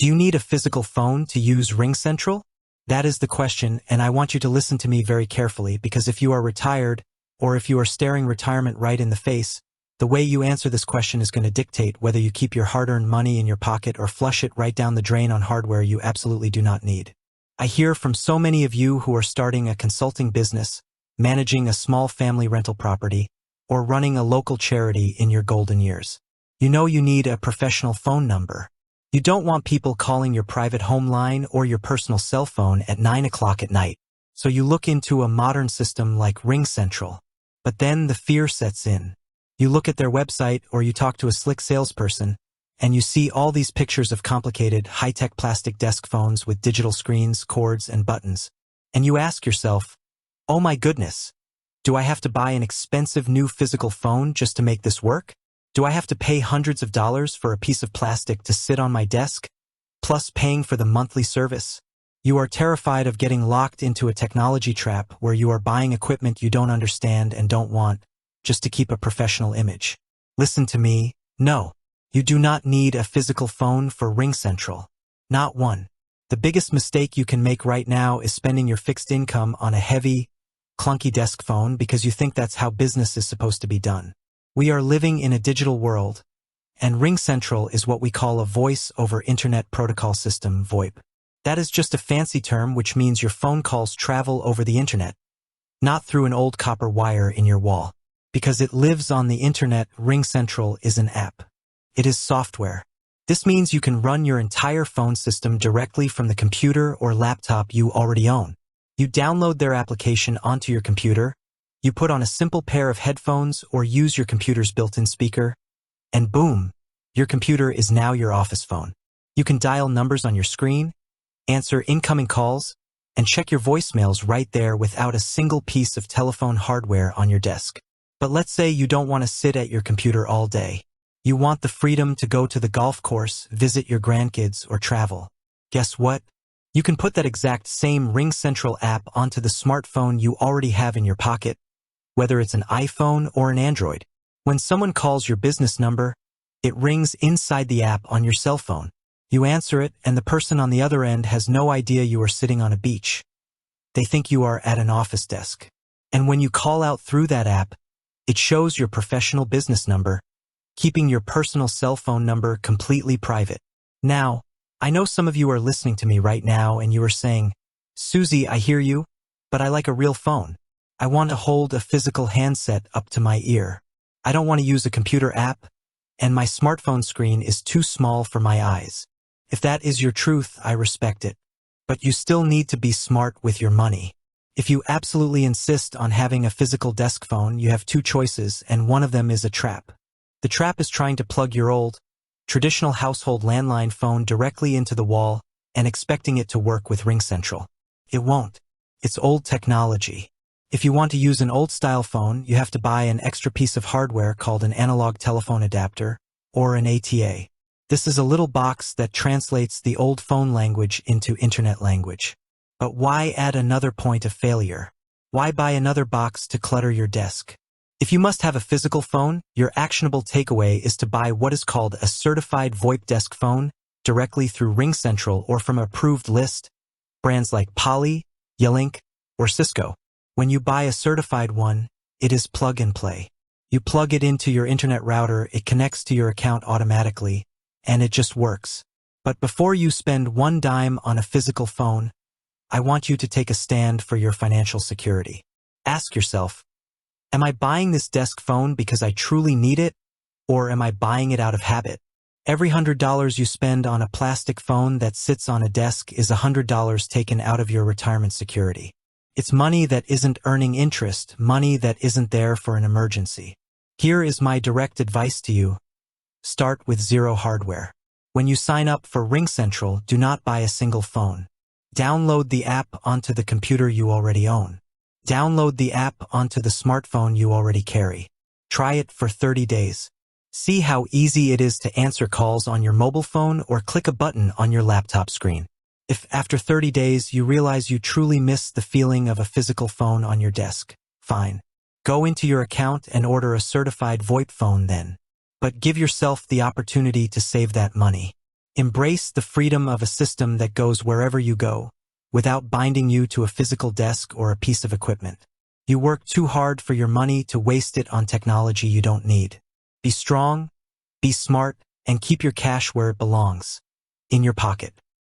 Do you need a physical phone to use RingCentral? That is the question, and I want you to listen to me very carefully because if you are retired, or if you are staring retirement right in the face, the way you answer this question is going to dictate whether you keep your hard-earned money in your pocket or flush it right down the drain on hardware you absolutely do not need. I hear from so many of you who are starting a consulting business, managing a small family rental property, or running a local charity in your golden years. You know you need a professional phone number. You don't want people calling your private home line or your personal cell phone at 9 o'clock at night. So you look into a modern system like RingCentral. But then the fear sets in. You look at their website or you talk to a slick salesperson, and you see all these pictures of complicated, high-tech plastic desk phones with digital screens, cords, and buttons. And you ask yourself, oh my goodness, do I have to buy an expensive new physical phone just to make this work? Do I have to pay hundreds of dollars for a piece of plastic to sit on my desk, plus paying for the monthly service? You are terrified of getting locked into a technology trap where you are buying equipment you don't understand and don't want, just to keep a professional image. Listen to me, no. You do not need a physical phone for RingCentral. Not one. The biggest mistake you can make right now is spending your fixed income on a heavy, clunky desk phone because you think that's how business is supposed to be done. We are living in a digital world, and RingCentral is what we call a Voice over Internet Protocol System, VoIP. That is just a fancy term which means your phone calls travel over the internet, not through an old copper wire in your wall. Because it lives on the internet, RingCentral is an app. It is software. This means you can run your entire phone system directly from the computer or laptop you already own. You download their application onto your computer, you put on a simple pair of headphones or use your computer's built-in speaker, and boom, your computer is now your office phone. You can dial numbers on your screen, answer incoming calls, and check your voicemails right there without a single piece of telephone hardware on your desk. But let's say you don't want to sit at your computer all day. You want the freedom to go to the golf course, visit your grandkids, or travel. Guess what? You can put that exact same RingCentral app onto the smartphone you already have in your pocket, whether it's an iPhone or an Android. When someone calls your business number, it rings inside the app on your cell phone. You answer it, and the person on the other end has no idea you are sitting on a beach. They think you are at an office desk. And when you call out through that app, it shows your professional business number, keeping your personal cell phone number completely private. Now, I know some of you are listening to me right now and you are saying, Susie, I hear you, but I like a real phone. I want to hold a physical handset up to my ear. I don't want to use a computer app, and my smartphone screen is too small for my eyes. If that is your truth, I respect it. But you still need to be smart with your money. If you absolutely insist on having a physical desk phone, you have two choices, and one of them is a trap. The trap is trying to plug your old, traditional household landline phone directly into the wall and expecting it to work with RingCentral. It won't. It's old technology. If you want to use an old-style phone, you have to buy an extra piece of hardware called an analog telephone adapter, or an ATA. This is a little box that translates the old phone language into internet language. But why add another point of failure? Why buy another box to clutter your desk? If you must have a physical phone, your actionable takeaway is to buy what is called a certified VoIP desk phone directly through RingCentral or from an approved list, brands like Poly, Yelink, or Cisco. When you buy a certified one, it is plug and play. You plug it into your internet router, it connects to your account automatically, and it just works. But before you spend one dime on a physical phone, I want you to take a stand for your financial security. Ask yourself, am I buying this desk phone because I truly need it, or am I buying it out of habit? Every $100 you spend on a plastic phone that sits on a desk is $100 taken out of your retirement security. It's money that isn't earning interest, money that isn't there for an emergency. Here is my direct advice to you. Start with zero hardware. When you sign up for RingCentral, do not buy a single phone. Download the app onto the computer you already own. Download the app onto the smartphone you already carry. Try it for 30 days. See how easy it is to answer calls on your mobile phone or click a button on your laptop screen. If after 30 days you realize you truly miss the feeling of a physical phone on your desk, fine. Go into your account and order a certified VoIP phone then. But give yourself the opportunity to save that money. Embrace the freedom of a system that goes wherever you go, without binding you to a physical desk or a piece of equipment. You work too hard for your money to waste it on technology you don't need. Be strong, be smart, and keep your cash where it belongs, in your pocket.